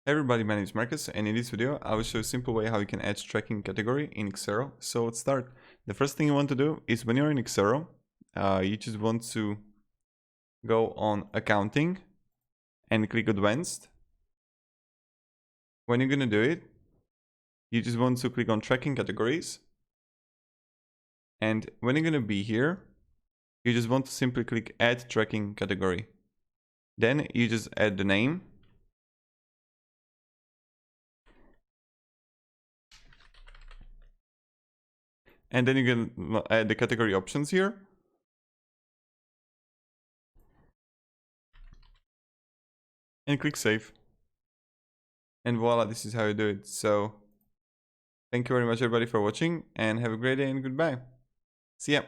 Hey everybody, my name is Marcus, and in this video I will show a simple way how you can add tracking category in Xero. So let's start. The first thing you want to do is when you're in Xero, you just want to go on Accounting and click Advanced. When you're gonna do it, you just want to click on Tracking Categories, and when you're gonna be here, you just want to simply click Add Tracking Category. Then you just add the name. And then you can add the category options here. And click Save. And voila, this is how you do it. So thank you very much everybody for watching, and have a great day and goodbye. See ya.